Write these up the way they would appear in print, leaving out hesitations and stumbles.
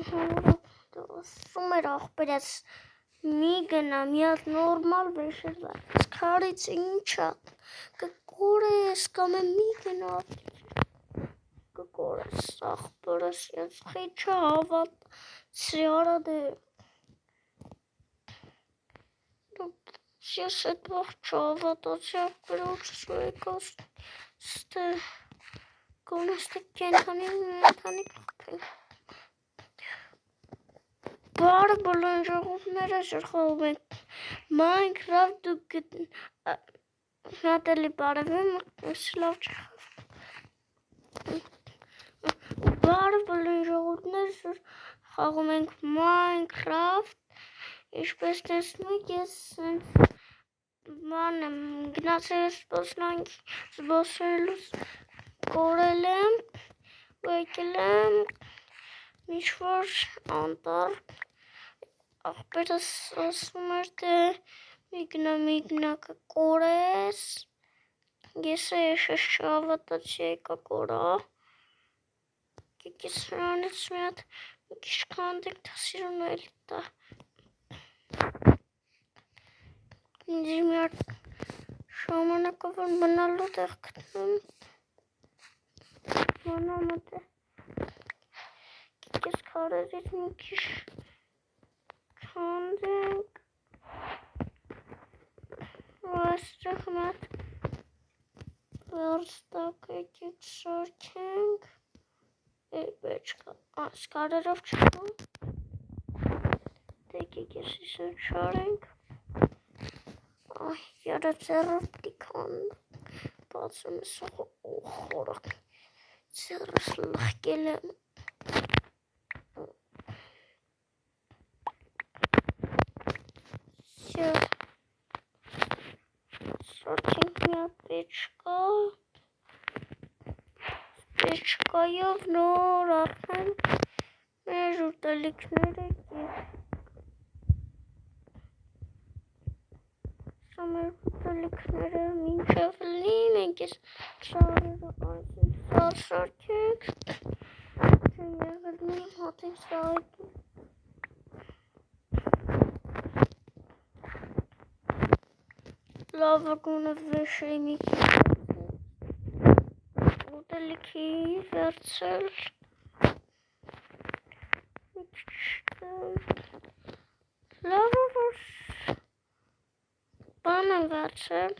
ասում էր աղբերս մի գնա, մի հատ նորմալ վեշեր վարդես, քարից ինչա, կկորես, կամ է մի գնա, կկորես, աղբերս, ես խիչը հավատցի արադ է, ես էդ վաղ չհավատացի աղբերոջս ու եկաս, ստե, գոնստե կենթանի կղպեն, բարը բոլոր ժողովները շրխով ենք, Minecraft դուք նատելի բարևեմ, ես լավ չխավ, բարը բոլոր ժողովները խաղում ենք Minecraft, ինչպես տեսնում եք ես ման եմ գնացել զբոսելուց կորել եմ ու եկել եմ ինչ-որ անտառ աղբերս ասում էր թե մի գնա կկորես ես ես չհավատացի եկա կորա ես նրանից մի հատ մի քիչ քանդենք դա սիրուն էլի տա ինձ մի հատ ժամանակով մնալու տեղ գտնում մանամդ է ես քարերից մի քիչ քանդենք այստեղ մատ վերստակ եկեք շարքենք բեչկա ասկարերով չկա եկեք ես իսր շարենք այ երացերով տիքան բացում ես խորակ ծերս լխկել եմ շարքենք մի հատ պեչկայով նոր արդեն մեր ուտելիքները մեր ուտելիքները մինչև լի մենք ես շարերը այսին շարքենք չեմ եղել մի հատենք սահայտում լավ գոնը վեշեի մի ուտելիքի վերցել լավ որ բան եմ վերցել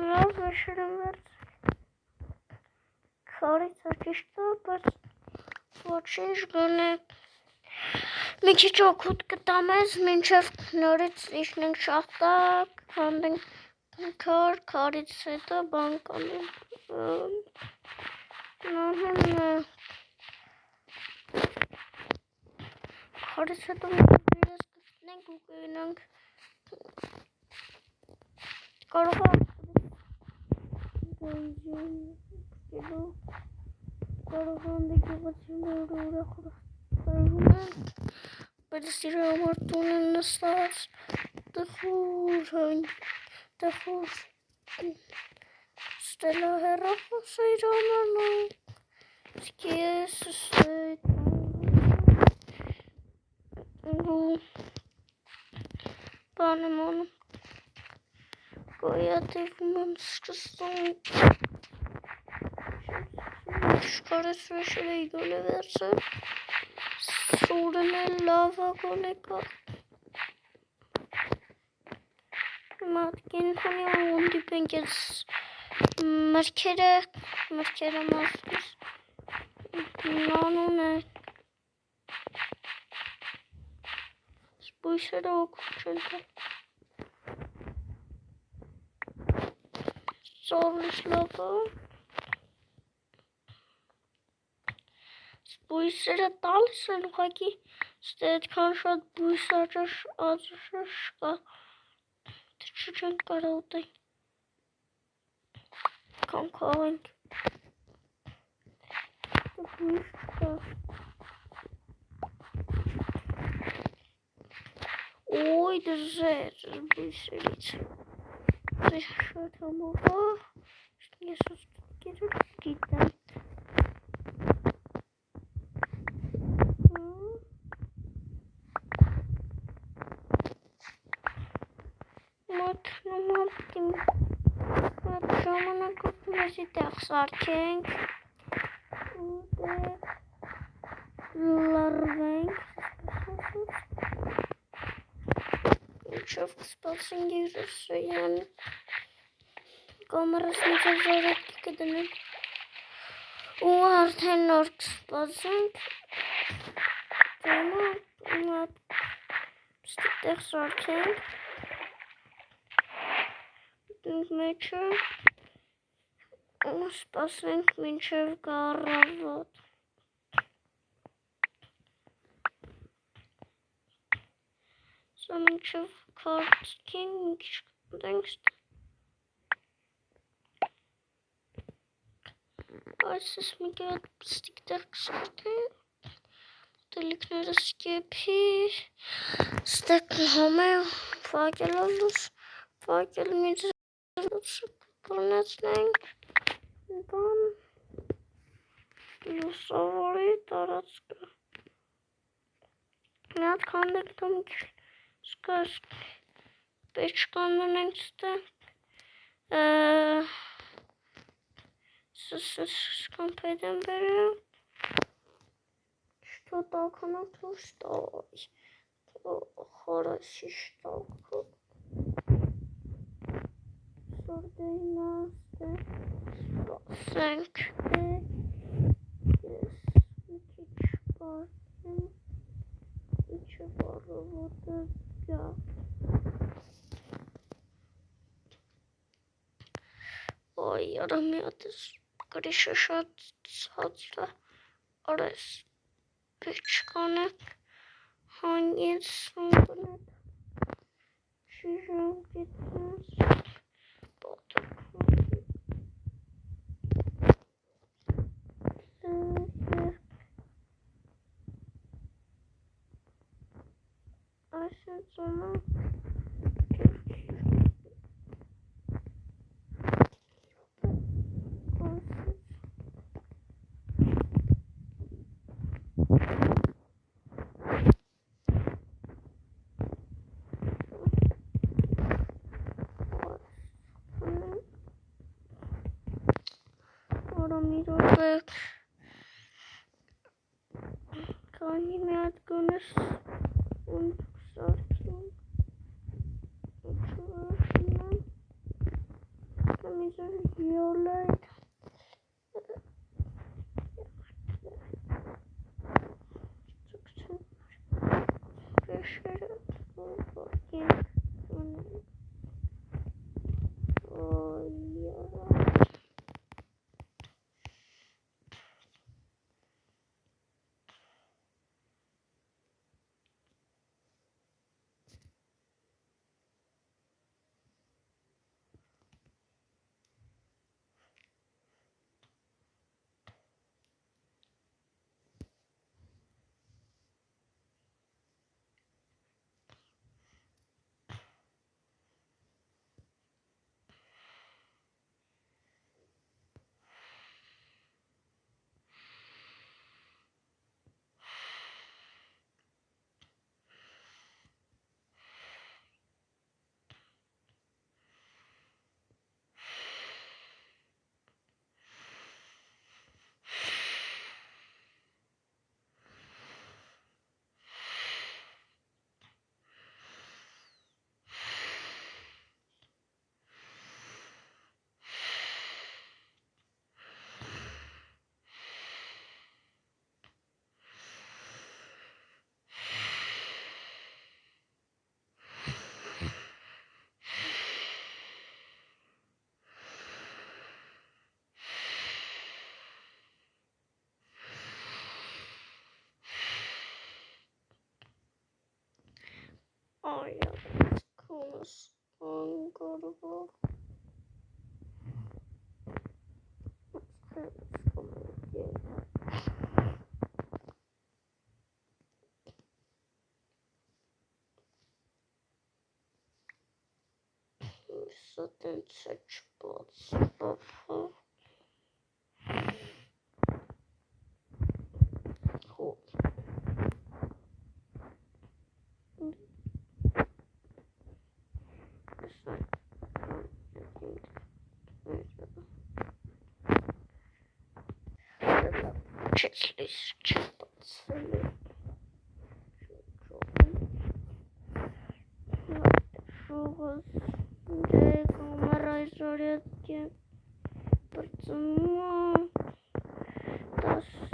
լավ վեշեր եմ վերցել քարից ճիշտ է բայց ոչինչ գոնե մի քիչ օգուտ կտա մեզ մինչև նորից իջնենք շախտակ քանդենք քարից հետո բան կանենք քարից հետո իրես կգտնենք ու կգնանք կարող է կարող անդեգիվացիներ ուրախ բայց սիրո համար տուն են նստած տխուր ստելա հեռախոս է իր համարն ես բան եմ անում գոյատևում եմ սկսում շկարես վեշեր էի գոնե վերցել սուրն է լավա գոնե կա մատ կենքանի ում դիպենք ես մրքերը մասկիս նանուն է սպույսերը օգուտ չեն տա ծորլիս լավա սպույսերը տալիս են ուղակի ստե այդքան շատ բույս աջաշաշ կա չենք կարա ուտենք կամ քաղենք բույս չկա ոյ դժեր բույսերից շատ համովա ես ուստիկերը գիտեմ տեղ սարքենք ու դեղ լրվենք ինչով կսպասենք երեսոյան կամերս միջև զարետքի կդնենք ու արդեն նոր կսպասենք դեմա ստեղ սարքենք դնենք մեջը ու սպասենք մինչև կառավոտ սա մինչև քարտքին մի քիչ կտենք այսպես մի կետ պստիկ տեղ կսարքենք ուտելիքները սկեպի ստեղ կհոմե վակելով լուս վակել միջ կպրնեցնենք բան լուսավորի տարածքը մի հատ քանդենք դոմ սկաս պեչ կաննենք ստեղ Скомпедем берем. Что так она туштай? Хорошо, что. Сординасте. Спасенк. Ой, я рамятес. Գրիշը շատ ցածր է, արես պեչ կանեք, հանգից սունգնեք, շիժան գիտնես, պատրքանք, այսենց ունակ, Kani mi atgınız? Onu sarkın. Uçuruşundan. Kamize yiyorlar. Çıksın. Beşeri. Bakayım. Oy ya. Ay ya, konuşmam galiba. Zaten saç bozdu. չես լիս չպացել է շողս դե կամերա զորյատկե բրծմում 10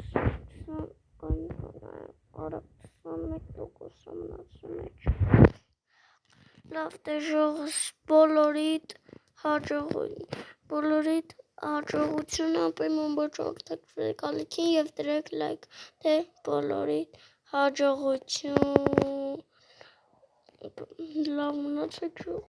21% մնացել մեջ լավ դե ժողս բոլորիդ հաջողություն ապրեմ ամբողջ գալիքին և դրեք լայք դե բոլորիդ հաջողություն լավ մնացեք